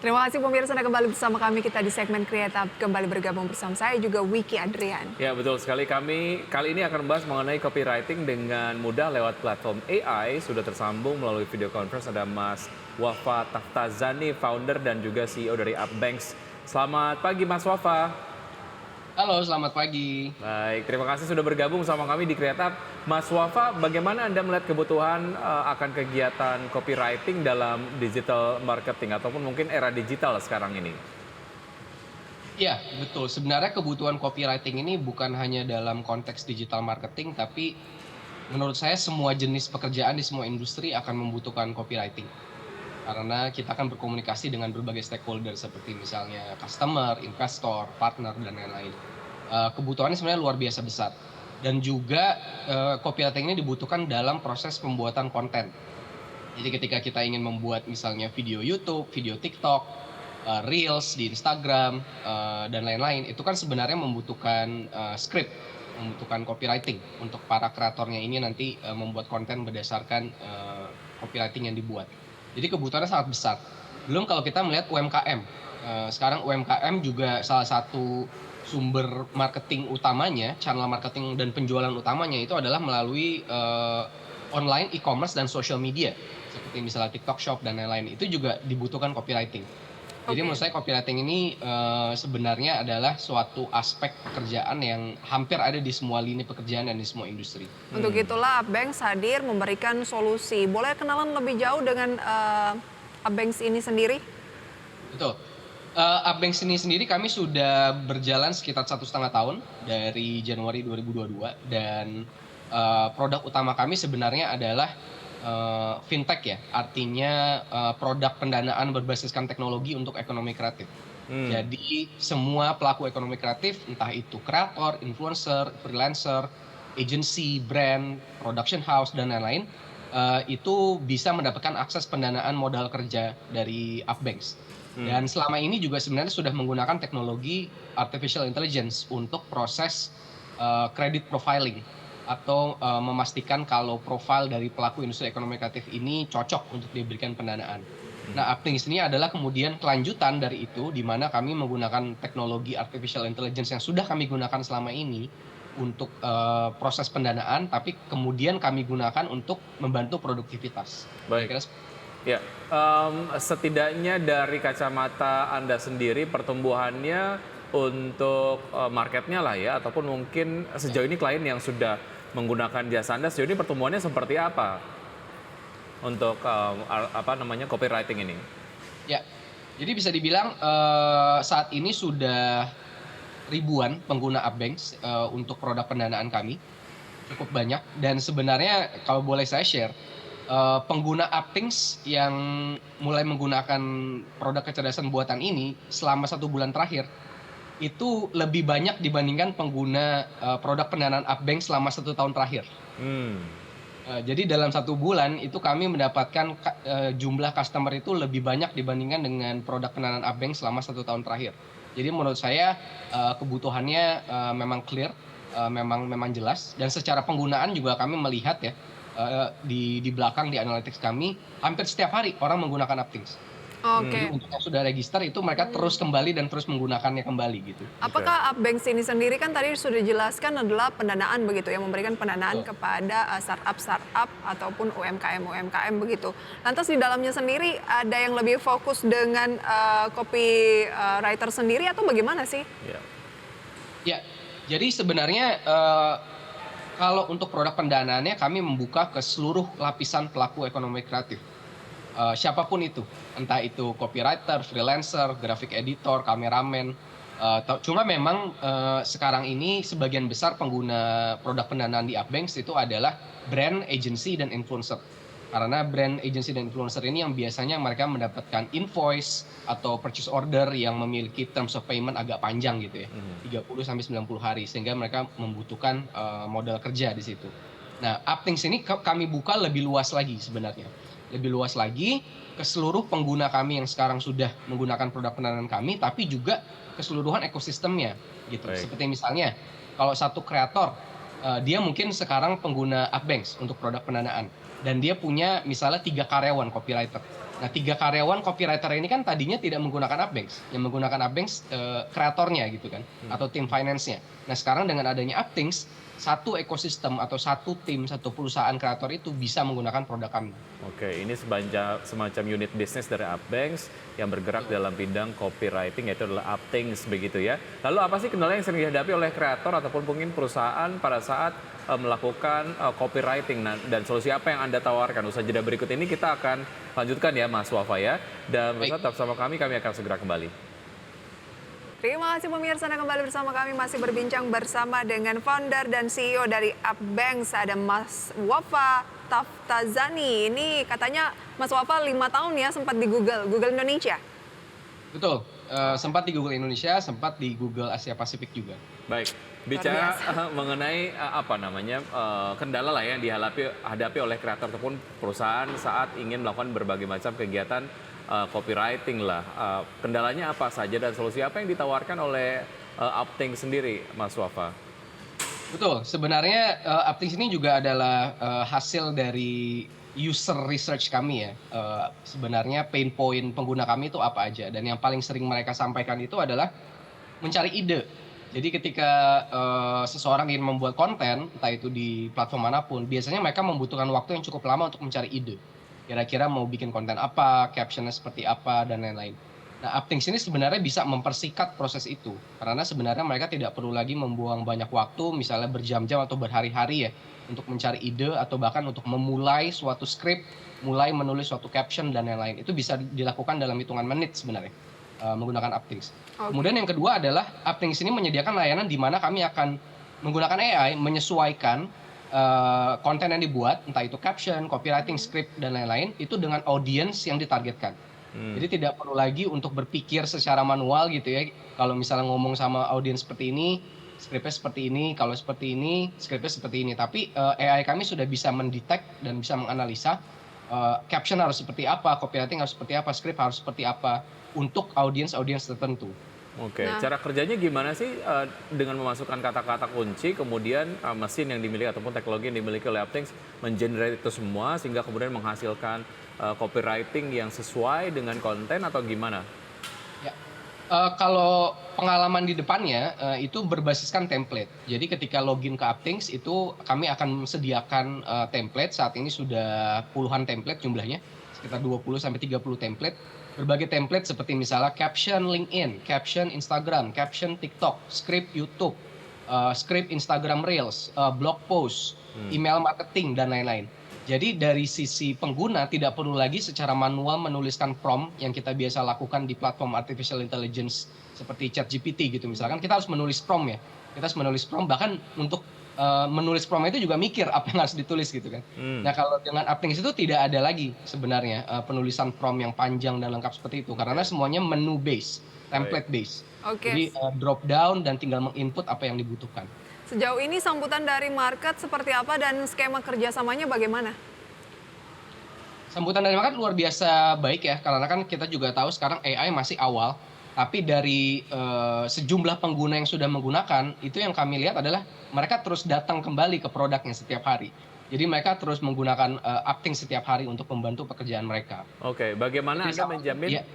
Terima kasih pemirsa Anda kembali bersama kami kita di segmen Kreatif. Kembali bergabung bersama saya juga Wiki Adrian. Ya betul sekali, kami kali ini akan membahas mengenai copywriting dengan mudah lewat platform AI. Sudah tersambung melalui video conference ada Mas Wafa Taftazani, founder dan juga CEO dari Upbanks. Selamat pagi Mas Wafa. Halo, selamat pagi. Baik, terima kasih sudah bergabung sama kami di Kreatif. Mas Wafa, bagaimana Anda melihat kebutuhan akan kegiatan copywriting dalam digital marketing ataupun mungkin era digital sekarang ini? Ya, betul. Sebenarnya kebutuhan copywriting ini bukan hanya dalam konteks digital marketing, tapi menurut saya semua jenis pekerjaan di semua industri akan membutuhkan copywriting. Karena kita akan berkomunikasi dengan berbagai stakeholder seperti misalnya customer, investor, partner, dan lain-lain. Kebutuhannya sebenarnya luar biasa besar. Dan juga copywriting ini dibutuhkan dalam proses pembuatan konten. Jadi ketika kita ingin membuat misalnya video YouTube, video TikTok, Reels di Instagram, dan lain-lain, itu kan sebenarnya membutuhkan script, membutuhkan copywriting untuk para kreatornya ini nanti membuat konten berdasarkan copywriting yang dibuat. Jadi kebutuhannya sangat besar. Belum kalau kita melihat UMKM. Sekarang UMKM juga salah satu sumber marketing utamanya, channel marketing dan penjualan utamanya itu adalah melalui online e-commerce dan social media. Seperti misalnya TikTok Shop dan lain-lain. Itu juga dibutuhkan copywriting. Jadi menurut saya copywriting ini sebenarnya adalah suatu aspek pekerjaan yang hampir ada di semua lini pekerjaan dan di semua industri. Untuk itulah Upbanks hadir memberikan solusi. Boleh kenalan lebih jauh dengan Upbanks ini sendiri? Betul. Upbanks ini sendiri kami sudah berjalan sekitar 1,5 tahun dari Januari 2022 dan produk utama kami sebenarnya adalah fintech ya, artinya produk pendanaan berbasiskan teknologi untuk ekonomi kreatif. Jadi semua pelaku ekonomi kreatif, entah itu kreator, influencer, freelancer, agency, brand, production house, dan lain-lain, itu bisa mendapatkan akses pendanaan modal kerja dari Upbanks. Dan selama ini juga sebenarnya sudah menggunakan teknologi artificial intelligence untuk proses credit profiling atau memastikan kalau profil dari pelaku industri ekonomi kreatif ini cocok untuk diberikan pendanaan. Nah, Upbanks ini adalah kemudian kelanjutan dari itu, di mana kami menggunakan teknologi artificial intelligence yang sudah kami gunakan selama ini untuk proses pendanaan, tapi kemudian kami gunakan untuk membantu produktivitas. Baik. Ya, setidaknya dari kacamata Anda sendiri pertumbuhannya untuk marketnya lah ya, ataupun mungkin sejauh ini klien yang sudah menggunakan jasa Anda sejauh ini pertumbuhannya seperti apa untuk copywriting ini? Ya, jadi bisa dibilang saat ini sudah ribuan pengguna Upbanks untuk produk pendanaan kami, cukup banyak. Dan sebenarnya kalau boleh saya share, pengguna Upbanks yang mulai menggunakan produk kecerdasan buatan ini selama 1 bulan terakhir itu lebih banyak dibandingkan pengguna produk pendanaan Upbanks selama 1 tahun terakhir. Jadi dalam 1 bulan itu kami mendapatkan jumlah customer itu lebih banyak dibandingkan dengan produk pendanaan Upbanks selama 1 tahun terakhir. Jadi menurut saya kebutuhannya memang clear, memang jelas, dan secara penggunaan juga kami melihat ya di belakang di analytics kami hampir setiap hari orang menggunakan Upbanks. Jadi untuk yang sudah register itu mereka terus kembali dan terus menggunakannya kembali gitu. Apakah Upbanks ini sendiri kan tadi sudah dijelaskan adalah pendanaan begitu ya, memberikan pendanaan kepada startup ataupun UMKM begitu. Lantas di dalamnya sendiri ada yang lebih fokus dengan copywriter sendiri atau bagaimana sih? Ya, jadi sebenarnya kalau untuk produk pendanaannya kami membuka ke seluruh lapisan pelaku ekonomi kreatif. Siapapun itu, entah itu copywriter, freelancer, graphic editor, kameramen. Cuma memang sekarang ini sebagian besar pengguna produk pendanaan di Upbanks itu adalah brand, agency, dan influencer. Karena brand, agency, dan influencer ini yang biasanya mereka mendapatkan invoice atau purchase order yang memiliki terms of payment agak panjang gitu ya, 30-90 hari, sehingga mereka membutuhkan modal kerja di situ. Nah, Upbanks ini kami buka lebih luas lagi sebenarnya. Lebih luas lagi ke seluruh pengguna kami yang sekarang sudah menggunakan produk pendanaan kami, tapi juga keseluruhan ekosistemnya gitu. Baik. Seperti misalnya kalau satu kreator dia mungkin sekarang pengguna Upbanks untuk produk pendanaan dan dia punya misalnya 3 karyawan copywriter. Nah, 3 karyawan copywriter ini kan tadinya tidak menggunakan Upbanks, yang menggunakan Upbanks kreatornya gitu kan, atau tim finance-nya. Nah, sekarang dengan adanya Upthings, satu ekosistem atau satu tim, satu perusahaan kreator itu bisa menggunakan produk kami. Oke, ini semacam unit bisnis dari Upbanks yang bergerak dalam bidang copywriting, yaitu adalah Upthings begitu ya. Lalu apa sih kendala yang sering dihadapi oleh kreator ataupun mungkin perusahaan pada saat melakukan copywriting, dan solusi apa yang Anda tawarkan? Usaha jeda berikut ini kita akan lanjutkan ya Mas Wafa ya. Dan pemirsa tetap bersama kami akan segera kembali. Terima kasih pemirsa, Anda kembali bersama kami masih berbincang bersama dengan founder dan CEO dari Upbanks, ada Mas Wafa Taftazani. Ini katanya Mas Wafa 5 tahun ya sempat di Google Indonesia. Betul, sempat di Google Indonesia, sempat di Google Asia Pasifik juga. Baik, bicara mengenai kendala lah yang dihadapi oleh kreator ataupun perusahaan saat ingin melakukan berbagai macam kegiatan copywriting lah. Kendalanya apa saja dan solusi apa yang ditawarkan oleh Upthings sendiri, Mas Wafa? Betul, sebenarnya Upthings ini juga adalah hasil dari user research kami ya. Sebenarnya pain point pengguna kami itu apa aja, dan yang paling sering mereka sampaikan itu adalah mencari ide. Jadi ketika seseorang ingin membuat konten, entah itu di platform manapun, biasanya mereka membutuhkan waktu yang cukup lama untuk mencari ide. Kira-kira mau bikin konten apa, captionnya seperti apa, dan lain-lain. Nah, Upthings ini sebenarnya bisa mempersingkat proses itu. Karena sebenarnya mereka tidak perlu lagi membuang banyak waktu, misalnya berjam-jam atau berhari-hari ya, untuk mencari ide atau bahkan untuk memulai suatu skrip, mulai menulis suatu caption, dan lain-lain. Itu bisa dilakukan dalam hitungan menit sebenarnya, menggunakan Upthings. Kemudian yang kedua adalah Upthings ini menyediakan layanan di mana kami akan menggunakan AI menyesuaikan konten yang dibuat, entah itu caption, copywriting, script, dan lain-lain, itu dengan audiens yang ditargetkan. Jadi tidak perlu lagi untuk berpikir secara manual gitu ya. Kalau misalnya ngomong sama audiens seperti ini, skripnya seperti ini, kalau seperti ini, skripnya seperti ini. Tapi AI kami sudah bisa mendetek dan bisa menganalisa caption harus seperti apa, copywriting harus seperti apa, script harus seperti apa untuk audiens-audiens tertentu. Oke, cara kerjanya gimana sih dengan memasukkan kata-kata kunci, kemudian mesin yang dimiliki ataupun teknologi yang dimiliki oleh Upthings mengenerate itu semua sehingga kemudian menghasilkan copywriting yang sesuai dengan konten atau gimana? Ya, kalau pengalaman di depannya itu berbasiskan template. Jadi ketika login ke Upthings itu kami akan sediakan template. Saat ini sudah puluhan template jumlahnya, sekitar 20 sampai 30 template. Berbagai template seperti misalnya caption LinkedIn, caption Instagram, caption TikTok, script YouTube, script Instagram Reels, blog post, email marketing, dan lain-lain. Jadi dari sisi pengguna tidak perlu lagi secara manual menuliskan prompt yang kita biasa lakukan di platform artificial intelligence seperti ChatGPT gitu. Misalkan kita harus menulis prompt ya. Kita harus menulis prompt, bahkan untuk menulis prompt itu juga mikir apa yang harus ditulis gitu kan. Nah, kalau dengan Upthings itu tidak ada lagi sebenarnya penulisan prompt yang panjang dan lengkap seperti itu, karena semuanya menu base, template base. Jadi drop down dan tinggal menginput apa yang dibutuhkan. Sejauh ini sambutan dari market seperti apa dan skema kerjasamanya bagaimana? Sambutan dari market luar biasa baik ya, karena kan kita juga tahu sekarang AI masih awal. Tapi dari sejumlah pengguna yang sudah menggunakan, itu yang kami lihat adalah mereka terus datang kembali ke produknya setiap hari. Jadi mereka terus menggunakan Upthings setiap hari untuk membantu pekerjaan mereka. Oke, bagaimana Anda menjamin?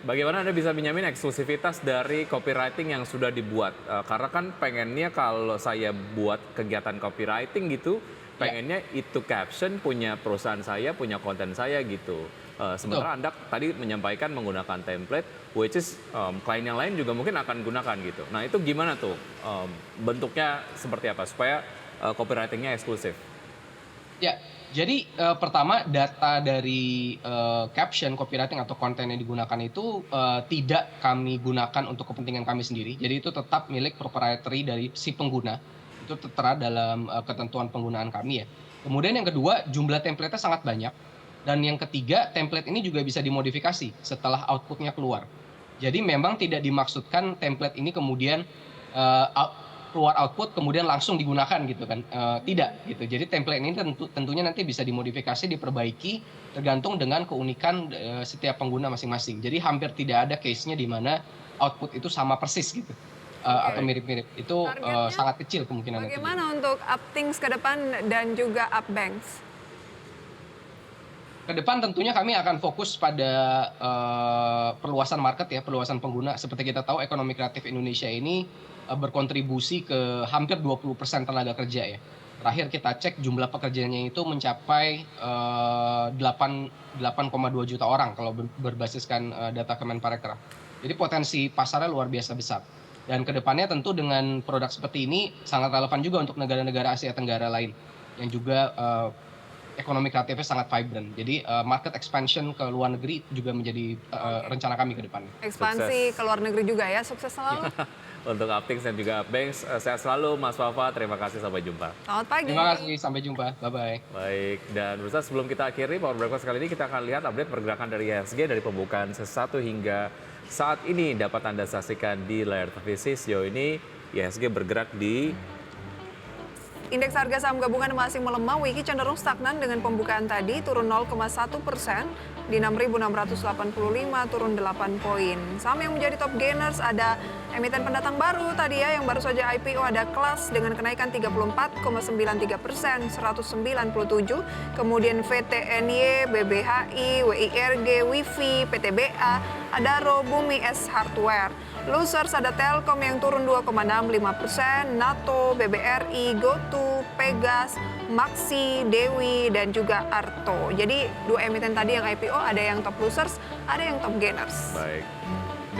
Bagaimana Anda bisa menjamin eksklusivitas dari copywriting yang sudah dibuat? Karena kan pengennya kalau saya buat kegiatan copywriting gitu, pengennya itu caption punya perusahaan saya, punya konten saya gitu. Sementara Anda tadi menyampaikan menggunakan template, which is klien yang lain juga mungkin akan gunakan gitu. Nah itu gimana tuh bentuknya seperti apa supaya copywritingnya eksklusif? Ya, jadi pertama data dari caption, copywriting atau konten yang digunakan itu tidak kami gunakan untuk kepentingan kami sendiri. Jadi itu tetap milik proprietary dari si pengguna. Itu tertera dalam ketentuan penggunaan kami ya. Kemudian yang kedua, jumlah template-nya sangat banyak. Dan yang ketiga, template ini juga bisa dimodifikasi setelah outputnya keluar. Jadi memang tidak dimaksudkan template ini kemudian keluar output kemudian langsung digunakan gitu kan. Tidak gitu. Jadi template ini tentunya nanti bisa dimodifikasi, diperbaiki tergantung dengan keunikan setiap pengguna masing-masing. Jadi hampir tidak ada case-nya di mana output itu sama persis gitu. Atau mirip-mirip. Itu sangat kecil kemungkinan. Bagaimana untuk Upthings ke depan dan juga Upbanks? Ke depan tentunya kami akan fokus pada perluasan market ya, perluasan pengguna. Seperti kita tahu ekonomi kreatif Indonesia ini berkontribusi ke hampir 20% tenaga kerja ya. Terakhir kita cek jumlah pekerjanya itu mencapai 8,2 juta orang kalau berbasiskan data Kemenparekraf. Jadi potensi pasarnya luar biasa besar. Dan ke depannya tentu dengan produk seperti ini sangat relevan juga untuk negara-negara Asia Tenggara lain yang juga ekonomi kreatifnya sangat vibrant. Jadi market expansion ke luar negeri juga menjadi rencana kami ke depan. Ekspansi Sukses. ke luar negeri juga ya, sukses selalu. Untuk Aptings dan juga Upbanks, sehat selalu Mas Wafa, terima kasih, sampai jumpa. Selamat pagi. Terima kasih, sampai jumpa. Bye-bye. Baik, dan pemirsa sebelum kita akhiri Power Breakfast kali ini kita akan lihat update pergerakan dari IHSG dari pembukaan sesi 1 hingga saat ini dapat Anda saksikan di layar televisi. Sejauh ini IHSG bergerak di Indeks harga saham gabungan masih melemah, Wiki cenderung stagnan dengan pembukaan tadi turun 0,1% di 6.685 turun 8 poin. Saham yang menjadi top gainers ada emiten pendatang baru tadi ya yang baru saja IPO, ada Kelas dengan kenaikan 34,93%, 197. Kemudian VTNY, BBHI, WIRG, Wifi, PTBA, Adaro, Bumi S Hardware. Losers ada Telkom yang turun 2,65%, NATO, BBRI, GoTo, Pegas, Maxi, Dewi, dan juga Arto. Jadi dua emiten tadi yang IPO ada yang top losers, ada yang top gainers. baik.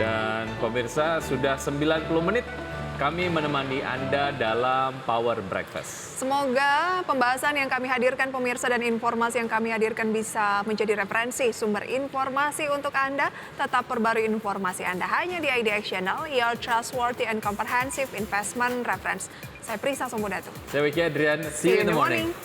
Dan pemirsa sudah 90 menit kami menemani Anda dalam Power Breakfast. Semoga pembahasan yang kami hadirkan pemirsa dan informasi yang kami hadirkan bisa menjadi referensi sumber informasi untuk Anda. Tetap perbarui informasi Anda hanya di IDX Channel, your trustworthy and comprehensive investment reference. Saya Prisa Sombodatu. Saya Wiki Adrian, see you in the morning.